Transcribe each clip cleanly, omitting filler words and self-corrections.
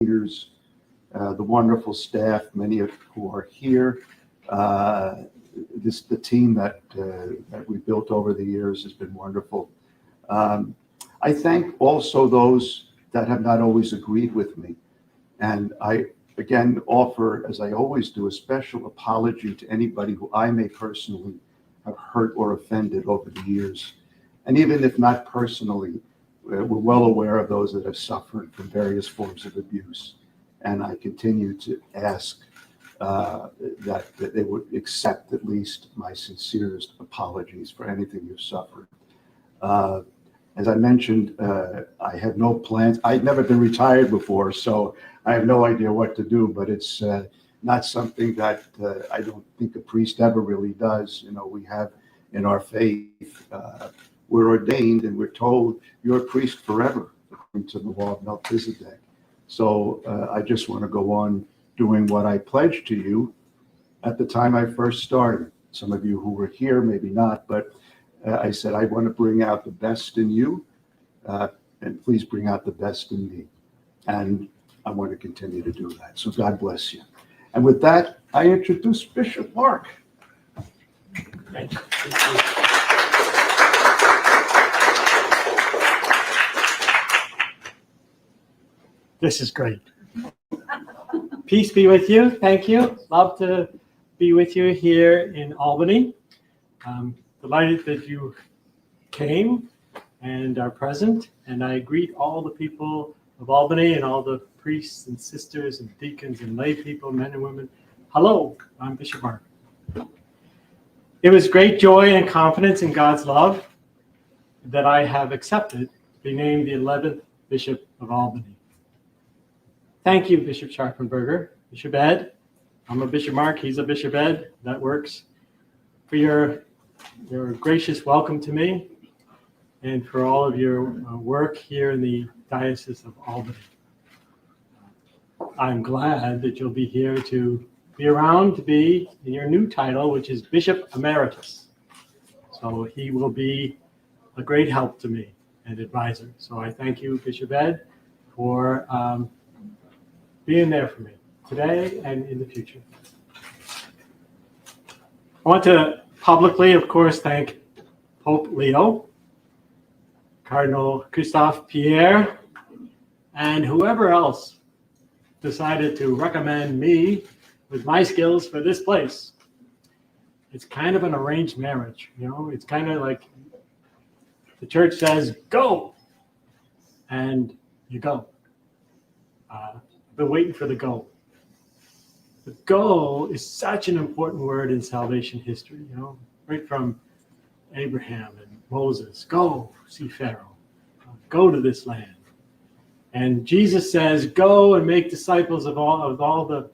leaders, the wonderful staff, many of who are here. The team that we built over the years has been wonderful. I thank also those that have not always agreed with me. And I, again, offer, as I always do, a special apology to anybody who I may personally have hurt or offended over the years. And even if not personally, we're well aware of those that have suffered from various forms of abuse. And I continue to ask that they would accept at least my sincerest apologies for anything you've suffered. As I mentioned, I had no plans. I'd never been retired before, so I have no idea what to do, but it's not something that I don't think a priest ever really does. You know, we have in our faith, we're ordained and we're told you're a priest forever, according to the law of Melchizedek. So I just want to go on doing what I pledged to you at the time I first started. Some of you who were here, maybe not, but I said, I want to bring out the best in you, and please bring out the best in me. And I want to continue to do that. So God bless you. And with that, I introduce Bishop Mark. Thank you. This is great. Peace be with you. Thank you. Love to be with you here in Albany. Delighted that you came and are present. And I greet all the people of Albany and all the priests and sisters and deacons and lay people, men and women. Hello, I'm Bishop Mark. It was great joy and confidence in God's love that I have accepted to be named the 11th Bishop of Albany. Thank you, Bishop Scharfenberger, Bishop Ed. I'm a Bishop Mark, he's a Bishop Ed. That works. For your gracious welcome to me and for all of your work here in the Diocese of Albany. I'm glad that you'll be here to be around to be in your new title, which is Bishop Emeritus. So he will be a great help to me and advisor. So I thank you, Bishop Ed, for being there for me today and in the future. I want to publicly, of course, thank Pope Leo, Cardinal Christophe Pierre, and whoever else decided to recommend me with my skills for this place. It's kind of an arranged marriage, you know? It's kind of like the church says, go, and you go. I've been waiting for the go. The go is such an important word in salvation history, you know, right from Abraham and Moses, go see Pharaoh, go to this land. And Jesus says, go and make disciples of all the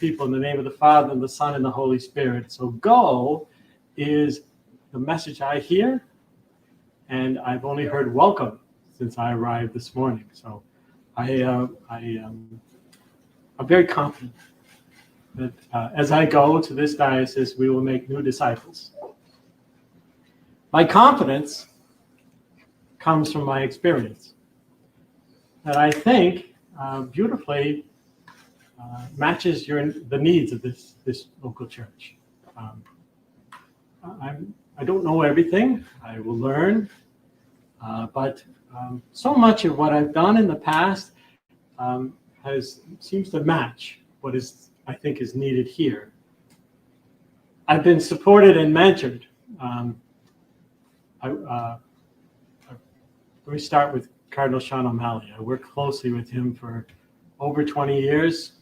people in the name of the Father and the Son and the Holy Spirit. So go is the message I hear, and I've only heard welcome since I arrived this morning. So I'm very confident that as I go to this diocese, we will make new disciples. My confidence comes from my experience that I think beautifully matches the needs of this local church. I don't know everything. I will learn, but so much of what I've done in the past seems to match what I think is needed here. I've been supported and mentored. Let me start with Cardinal Sean O'Malley. I worked closely with him for over 20 years,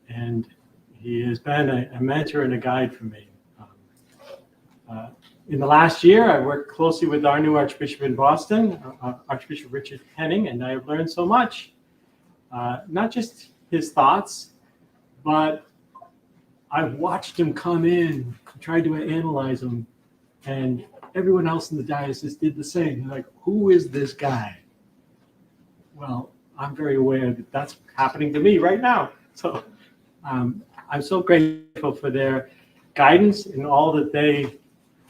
and he has been a mentor and a guide for me. In the last year, I worked closely with our new Archbishop in Boston, Archbishop Richard Henning, and I have learned so much. Not just his thoughts, but I've watched him come in, tried to analyze him, and everyone else in the diocese did the same. They're like, who is this guy? Well, I'm very aware that that's happening to me right now. So I'm so grateful for their guidance and all that they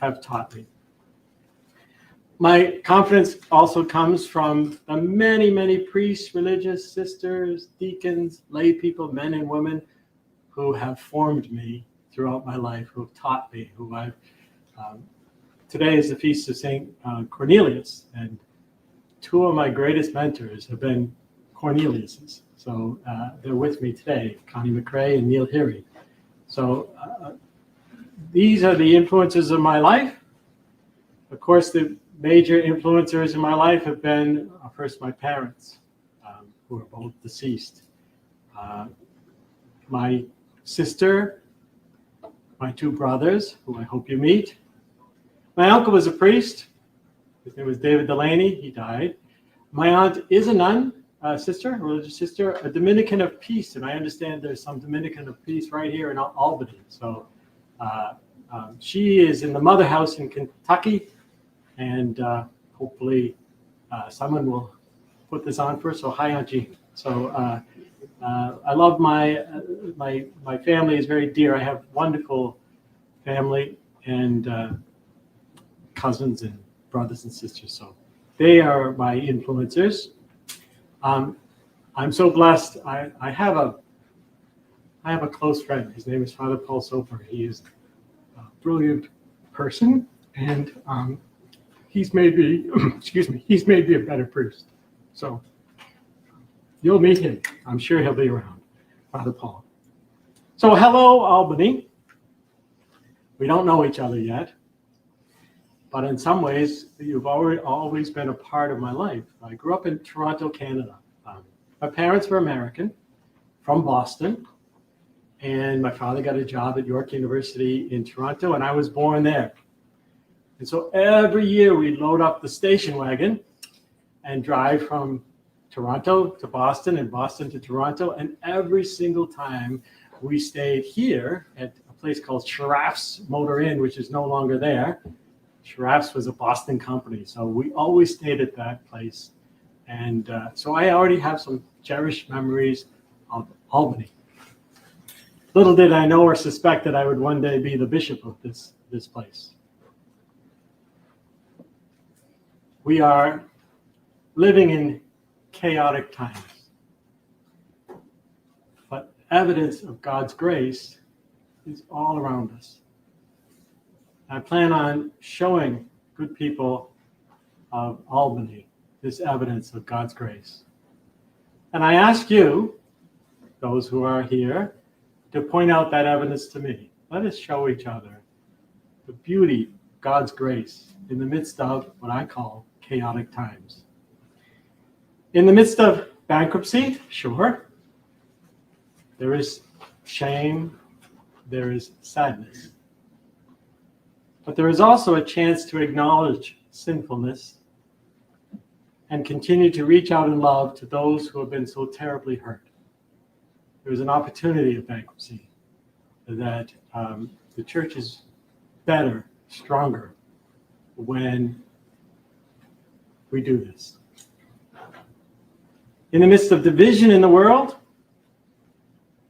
have taught me. My confidence also comes from the many, many priests, religious sisters, deacons, lay people, men and women who have formed me throughout my life, who have taught me, who I've. Today is the feast of Saint Cornelius, and two of my greatest mentors have been Corneliuses. So they're with me today, Connie McRae and Neil Heary. So these are the influences of my life. Of course, the major influencers in my life have been first my parents, who are both deceased. My sister, my two brothers, who I hope you meet. My uncle was a priest. His name was David Delaney. He died. My aunt is a nun, a religious sister, a Dominican of Peace, and I understand there's some Dominican of Peace right here in Albany. So she is in the Mother House in Kentucky, and hopefully someone will put this on for us. So hi, Aunt Jean. So I love my family is very dear. I have wonderful family and cousins and brothers and sisters. So they are my influencers. I'm so blessed. I have a close friend. His name is Father Paul Soper. He is a brilliant person, and he's made me, he's made me a better priest. So you'll meet him. I'm sure he'll be around, Father Paul. So hello, Albany. We don't know each other yet, but in some ways, you've always been a part of my life. I grew up in Toronto, Canada. My parents were American, from Boston, and my father got a job at York University in Toronto, and I was born there. And so every year we'd load up the station wagon and drive from Toronto to Boston and Boston to Toronto, and every single time we stayed here at a place called Shiraff's Motor Inn, which is no longer there. Shiraff's was a Boston company, so we always stayed at that place. And so I already have some cherished memories of Albany. Little did I know or suspect that I would one day be the bishop of this place. We are living in chaotic times, but evidence of God's grace is all around us. I plan on showing good people of Albany this evidence of God's grace. And I ask you, those who are here, to point out that evidence to me. Let us show each other the beauty of God's grace in the midst of what I call chaotic times. In the midst of bankruptcy, sure, there is shame, there is sadness. But there is also a chance to acknowledge sinfulness and continue to reach out in love to those who have been so terribly hurt. There is an opportunity of bankruptcy that the church is better, stronger when we do this. In the midst of division in the world,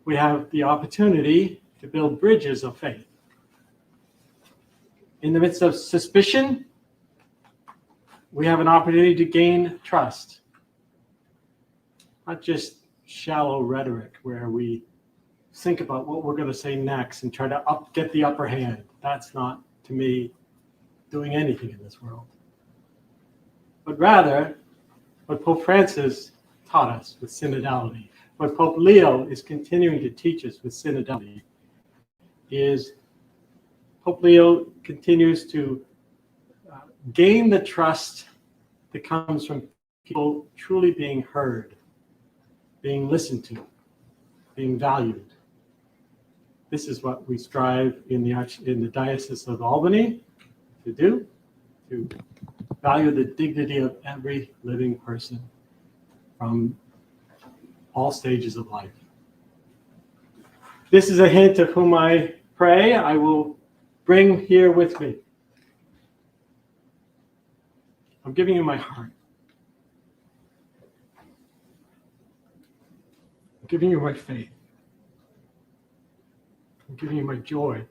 we have the opportunity to build bridges of faith. In the midst of suspicion, we have an opportunity to gain trust. Not just shallow rhetoric where we think about what we're going to say next and try to get the upper hand. That's not, to me, doing anything in this world. But rather, what Pope Francis taught us with synodality, what Pope Leo is continuing to teach us with synodality, is Pope Leo continues to gain the trust that comes from people truly being heard, being listened to, being valued. This is what we strive in the Diocese of Albany to do, to value the dignity of every living person from all stages of life. This is a hint of whom I pray I will bring here with me. I'm giving you my heart. I'm giving you my faith. I'm giving you my joy.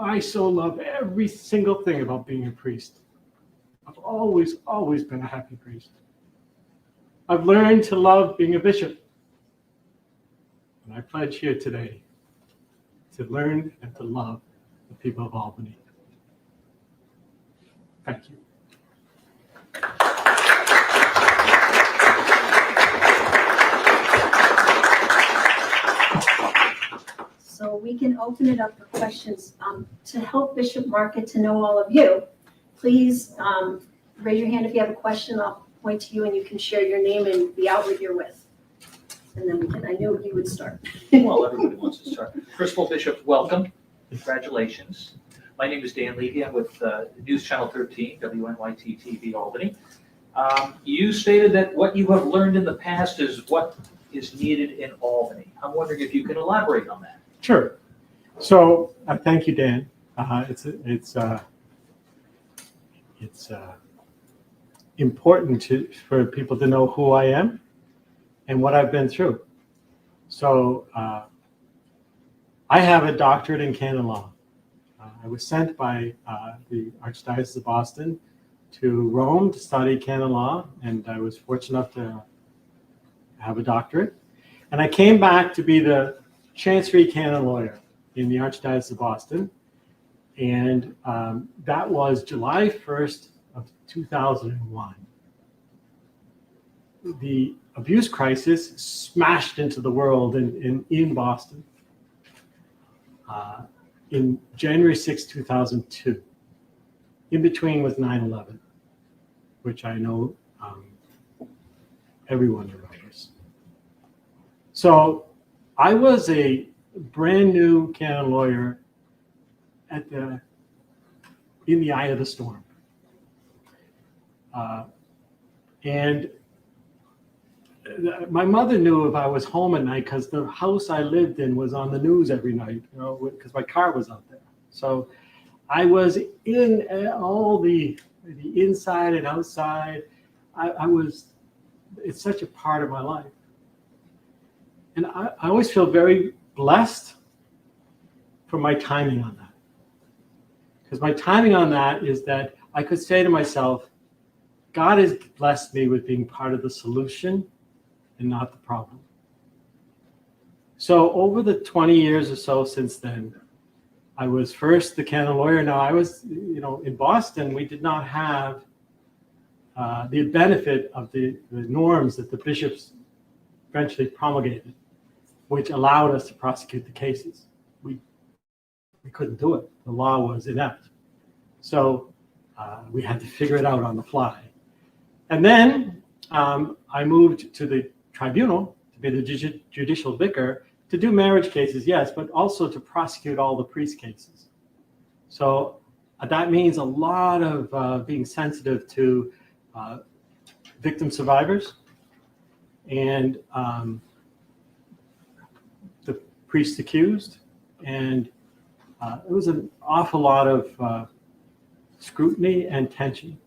I so love every single thing about being a priest. I've always been a happy priest. I've learned to love being a bishop. And I pledge here today to learn and to love the people of Albany. Thank you. So we can open it up for questions. To help Bishop Mark get to know all of you, please raise your hand if you have a question. I'll point to you and you can share your name and the outlet you're with. And then I knew you would start. Well, everybody wants to start. First of all, Bishop, welcome. Congratulations. My name is Dan Levy. I'm with News Channel 13, WNYT TV Albany. You stated that what you have learned in the past is what is needed in Albany. I'm wondering if you can elaborate on that. Sure. So thank you, Dan. It's important for people to know who I am and what I've been through. So I have a doctorate in canon law. I was sent by the Archdiocese of Boston to Rome to study canon law, and I was fortunate enough to have a doctorate. And I came back to be the Chancery canon lawyer in the Archdiocese of Boston, and that was July 1st of 2001. The abuse crisis smashed into the world in Boston in January 6, 2002. In between was 9/11, which I know everyone remembers. So I was a brand new canon lawyer in the eye of the storm. And my mother knew if I was home at night because the house I lived in was on the news every night, because my car was out there. So I was in all the inside and outside. It's such a part of my life. And I always feel very blessed for my timing on that. Because my timing on that is that I could say to myself, God has blessed me with being part of the solution and not the problem. So over the 20 years or so since then, I was first the canon lawyer. Now I was, in Boston, we did not have the benefit of the norms that the bishops eventually promulgated, which allowed us to prosecute the cases. We couldn't do it. The law was inept. So we had to figure it out on the fly. And then I moved to the tribunal to be the judicial vicar to do marriage cases, yes, but also to prosecute all the priest cases. So that means a lot of being sensitive to victim survivors and the priest accused. And it was an awful lot of scrutiny and tension.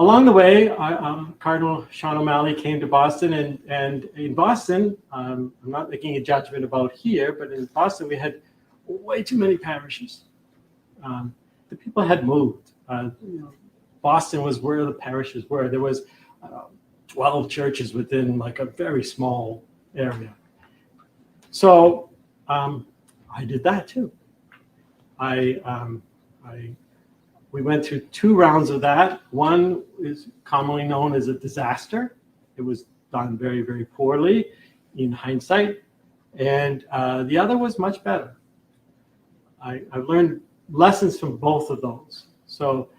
Along the way, Cardinal Sean O'Malley came to Boston, and in Boston, I'm not making a judgment about here, but in Boston we had way too many parishes. The people had moved. Boston was where the parishes were. There was 12 churches within like a very small area. So I did that too. We went through 2 rounds of that. One is commonly known as a disaster. It was done very, very poorly in hindsight. And the other was much better. I've learned lessons from both of those. So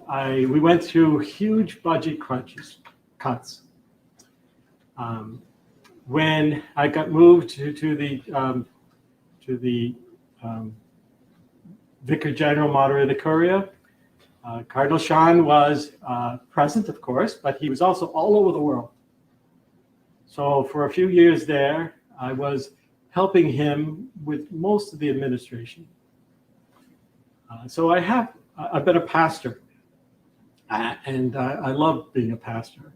we went through huge budget cuts. When I got moved to the Vicar General Mater de Curia, Cardinal Sean was present, of course, but he was also all over the world. So for a few years there, I was helping him with most of the administration. So I've been a pastor, and I love being a pastor.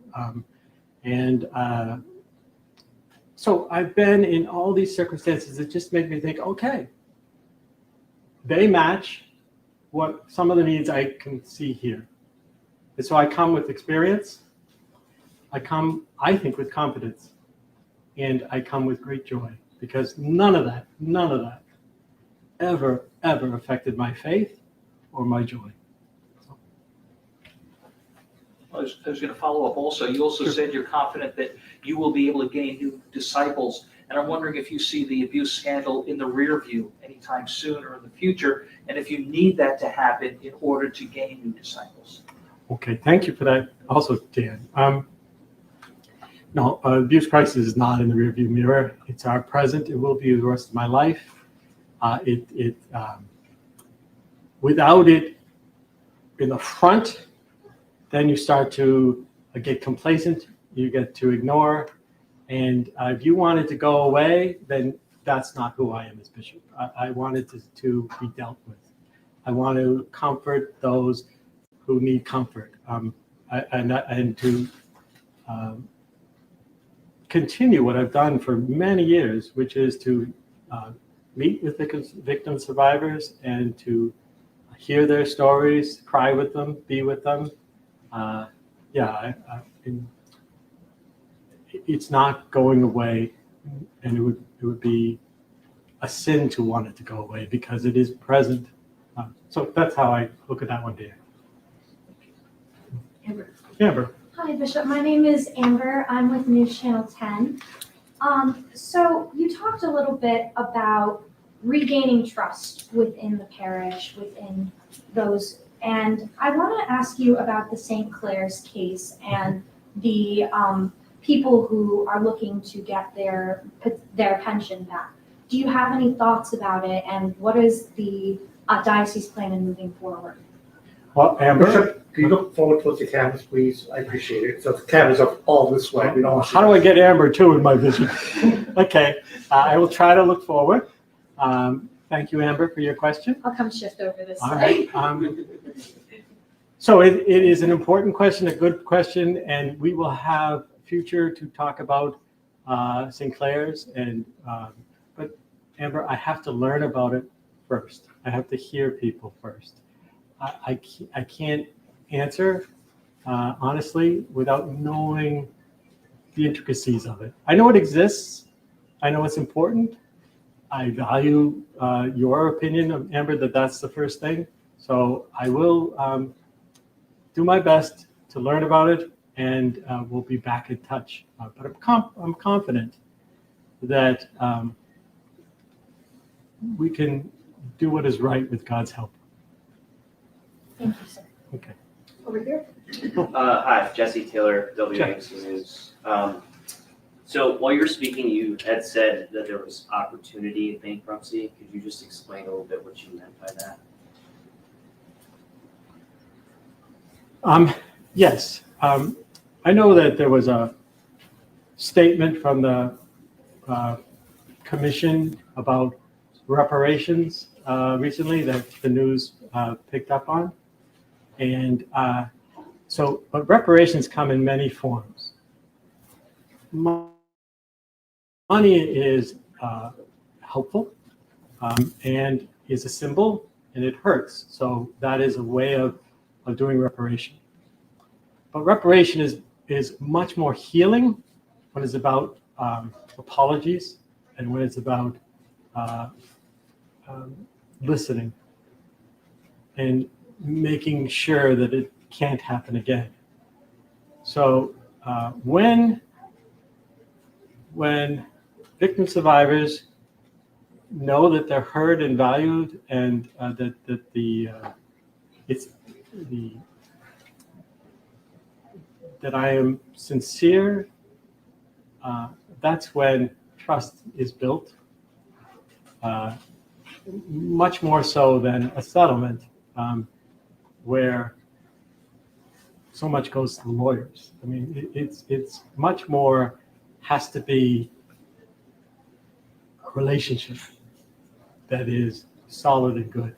So I've been in all these circumstances that just make me think, okay, they match what some of the needs I can see here. And so I come with experience. I come, I think, with confidence. And I come with great joy, because none of that ever affected my faith or my joy. I was going to follow up also. You also said you're confident that you will be able to gain new disciples. And I'm wondering if you see the abuse scandal in the rear view anytime soon or in the future, and if you need that to happen in order to gain new disciples. Okay, thank you for that also, Dan. No, abuse crisis is not in the rearview mirror. It's our present. It will be the rest of my life. Without it in the front, then you start to get complacent. You get to ignore. And if you want it to go away, then that's not who I am as bishop. I want it to be dealt with. I want to comfort those who need comfort, and to continue what I've done for many years, which is to meet with the victim survivors and to hear their stories, cry with them, be with them. It's not going away, and it would be a sin to want it to go away, because it is present. So that's how I look at that one, Dan. Amber. Hi, Bishop. My name is Amber. I'm with News Channel 10. So you talked a little bit about regaining trust within the parish, within those. And I want to ask you about the St. Clair's case and the people who are looking to get their pension back. Do you have any thoughts about it, and what is the diocese plan in moving forward? Well, Amber. Bishop, can you look forward towards the cameras, please? I appreciate it. So the cameras are all this way. We don't want How do I get Amber too in my vision? Okay, I will try to look forward. Thank you, Amber, for your question. I'll come shift over this All way. right. So it is an important question, a good question, and we will have future to talk about St. Clair's. But Amber, I have to learn about it first. I have to hear people first. I can't answer honestly without knowing the intricacies of it. I know it exists. I know it's important. I value your opinion, Amber, that that's the first thing. So I will do my best to learn about it, and we'll be back in touch. But I'm confident that we can do what is right with God's help. Thank you, sir. Okay. Over here. Hi, Jesse Taylor, WAMC News. So while you were speaking, you had said that there was opportunity in bankruptcy. Could you just explain a little bit what you meant by that? Yes. I know that there was a statement from the commission about reparations recently that the news picked up on. And but reparations come in many forms. Money is helpful and is a symbol, and it hurts. So that is a way of doing reparation. But reparation is much more healing when it's about apologies and when it's about listening and making sure that it can't happen again. So when victim survivors know that they're heard and valued, and that I am sincere, that's when trust is built, much more so than a settlement where so much goes to the lawyers. I mean, it's much more has to be a relationship that is solid and good.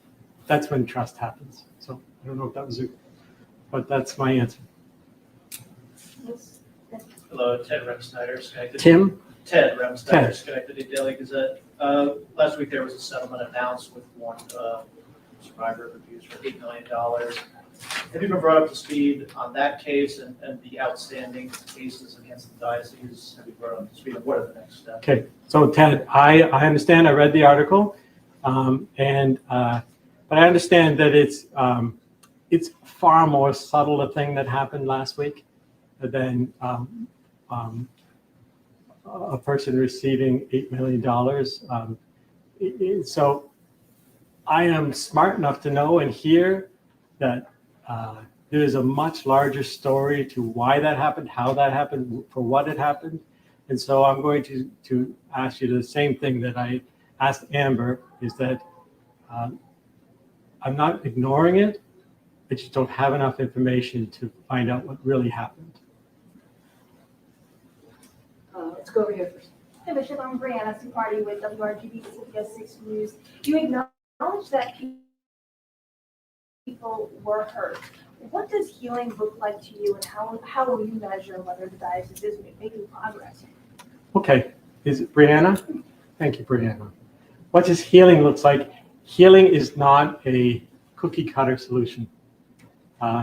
That's when trust happens. So I don't know if that was it, but that's my answer. Hello, Ted Remsnyder, Schenectady. Tim? Ted Remsdyer, Schenectady Daily Gazette. Last week there was a settlement announced with one survivor of abuse for $8 million. Have you been brought up to speed on that case and the outstanding cases against the diocese? Have you brought up to speed on what are the next steps? Okay, so Ted, I understand, I read the article, but I understand that it's far more subtle a thing that happened last week than a person receiving $8 million. So I am smart enough to know and hear that there's a much larger story to why that happened, how that happened, for what it happened. And so I'm going to ask you the same thing that I asked Amber, is that I'm not ignoring it, I just don't have enough information to find out what really happened. Let's go over here first. Hey Bishop, I'm Brianna Supardi with WRGB Pacifica 6 News. You acknowledge that people were hurt. What does healing look like to you, and how will you measure whether the diocese is making progress? Okay, is it Brianna? Thank you, Brianna. What does healing look like? Healing is not a cookie cutter solution.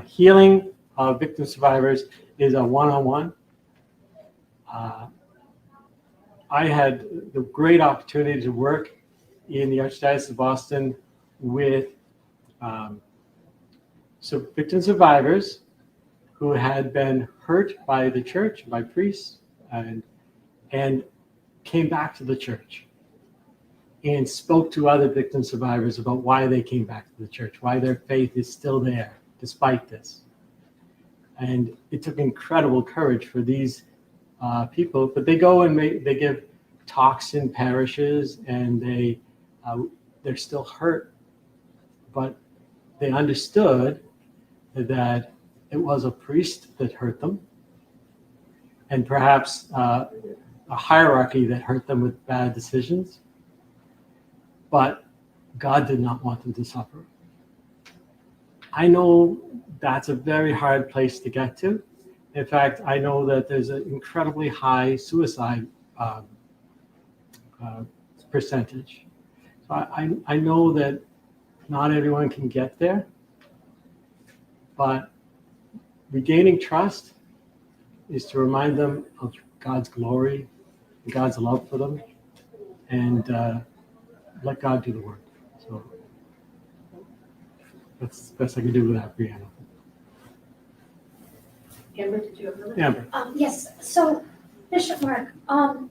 Healing of victim survivors is a one-on-one. I had the great opportunity to work in the Archdiocese of Boston with victim survivors who had been hurt by the church, by priests, and came back to the church and spoke to other victim survivors about why they came back to the church, why their faith is still there despite this. And it took incredible courage for these people, but they go and they give talks in parishes, and they're still hurt, but they understood that it was a priest that hurt them, and perhaps a hierarchy that hurt them with bad decisions, but God did not want them to suffer. I know that's a very hard place to get to. In fact, I know that there's an incredibly high suicide percentage. So I know that not everyone can get there, but regaining trust is to remind them of God's glory, God's love for them, and let God do the work. So that's the best I can do with that, Brianna. Amber, did you have another? Amber. Yes, so Bishop Mark,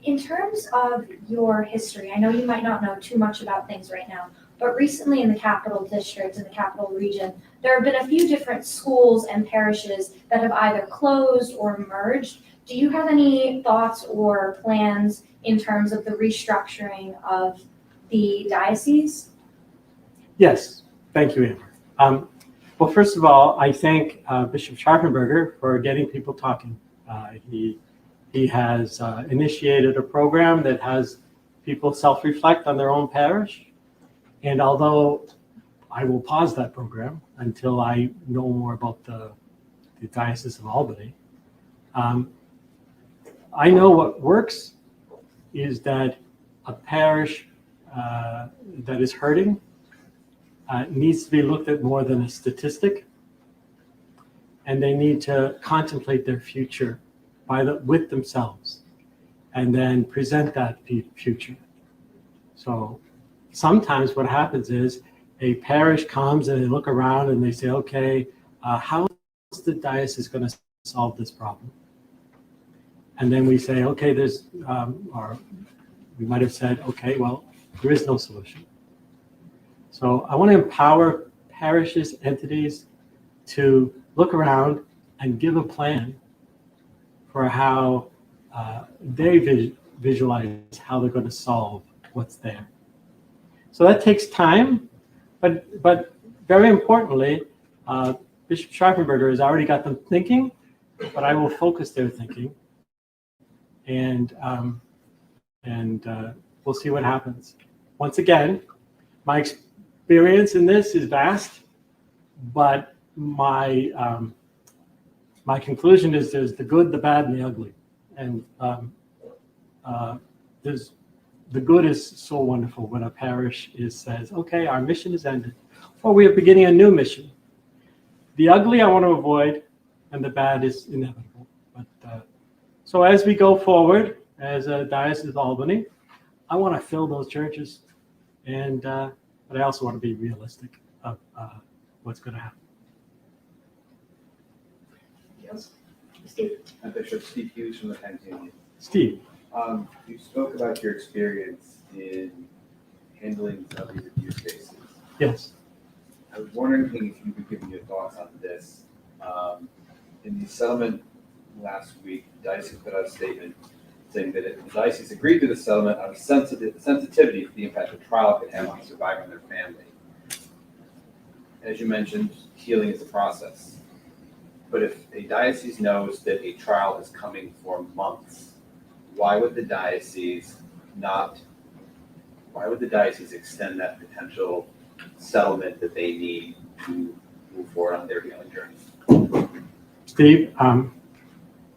in terms of your history, I know you might not know too much about things right now, but recently in the Capital District, in the Capital Region, there have been a few different schools and parishes that have either closed or merged. Do you have any thoughts or plans in terms of the restructuring of the diocese? Yes, thank you, Amber. Well, first of all, I thank Bishop Scharfenberger for getting people talking. He has initiated a program that has people self-reflect on their own parish. And although I will pause that program until I know more about the Diocese of Albany, I know what works is that a parish that is hurting needs to be looked at more than a statistic, and they need to contemplate their future with themselves and then present that future. So sometimes what happens is a parish comes and they look around and they say, okay, how is the diocese going to solve this problem? And then we say, okay, or we might have said, okay, well, there is no solution. So I want to empower parishes, entities to look around and give a plan for how they visualize how they're going to solve what's there. So that takes time, but very importantly, Bishop Scharfenberger has already got them thinking, but I will focus their thinking, and we'll see what happens. Once again, my experience in this is vast, but my conclusion is there's the good, the bad, and the ugly. And there's the good is so wonderful when a parish says, okay, our mission is ended, or we are beginning a new mission. The ugly I want to avoid, and the bad is inevitable. But so as we go forward as a Diocese of Albany, I want to fill those churches, and but I also want to be realistic of what's going to happen. Yes. Steve? Bishop Steve Hughes from the Times Union. Steve. You spoke about your experience in handling of these abuse cases. Yes. I was wondering if you could give me your thoughts on this. In the settlement last week, the diocese put out a statement saying that the diocese agreed to the settlement out of sensitivity for the impact a trial could have on the survivor and their family. As you mentioned, healing is a process. But if a diocese knows that a trial is coming for months, why would the diocese extend that potential settlement that they need to move forward on their healing journey? Steve,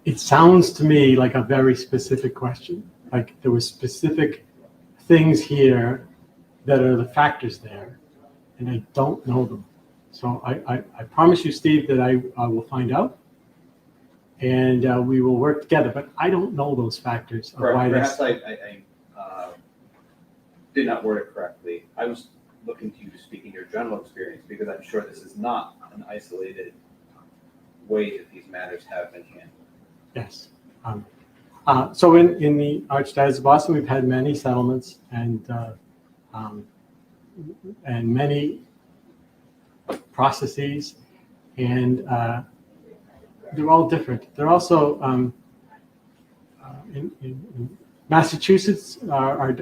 it sounds to me like a very specific question. Like there were specific things here that are the factors there, and I don't know them. So I promise you, Steve, that I will find out, and we will work together. But I don't know those factors of why this. Perhaps I did not word it correctly. I was looking to you to speak in your general experience, because I'm sure this is not an isolated way that these matters have been handled. Yes. So in the Archdiocese of Boston, we've had many settlements and many processes, and they're all different. They're also in Massachusetts, our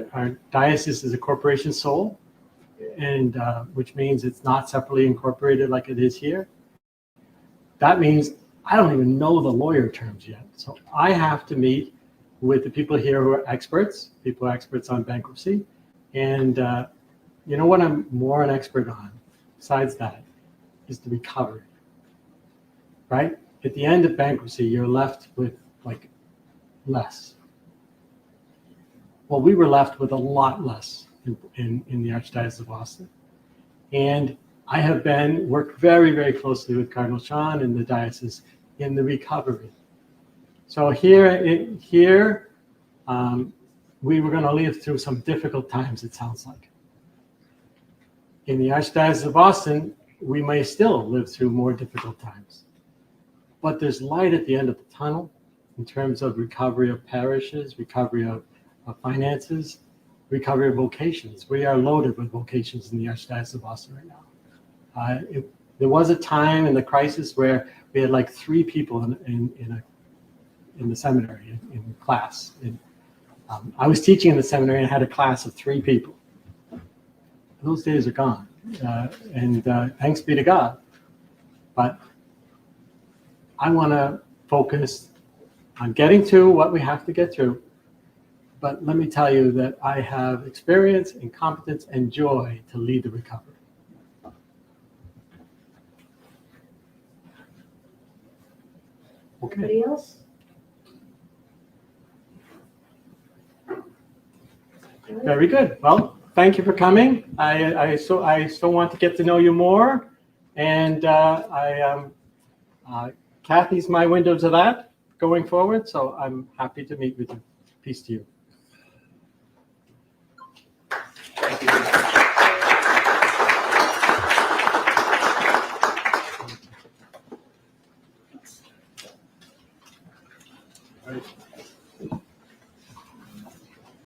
diocese is a corporation sole, and which means it's not separately incorporated like it is here. That means I don't even know the lawyer terms yet. So I have to meet with the people here who are experts, people experts on bankruptcy. And you know what I'm more an expert on, besides that, is the recovery, right? At the end of bankruptcy, you're left with like less. Well, we were left with a lot less in the Archdiocese of Boston. And I have worked very, very closely with Cardinal Sean and the diocese in the recovery. So here, we were going to live through some difficult times, it sounds like. In the Archdiocese of Boston, we may still live through more difficult times. But there's light at the end of the tunnel in terms of recovery of parishes, recovery of finances, recovery of vocations. We are loaded with vocations in the Archdiocese of Boston right now. There was a time in the crisis where we had like 3 people in the seminary in class. I was teaching in the seminary and had a class of 3 people. Those days are gone, and thanks be to God. But I want to focus on getting to what we have to get through. But let me tell you that I have experience and competence and joy to lead the recovery. Okay. Anybody else? Very good. Well, thank you for coming. I so want to get to know you more, and Kathy's my window to that going forward. So I'm happy to meet with you. Peace to you. Thank you. Right.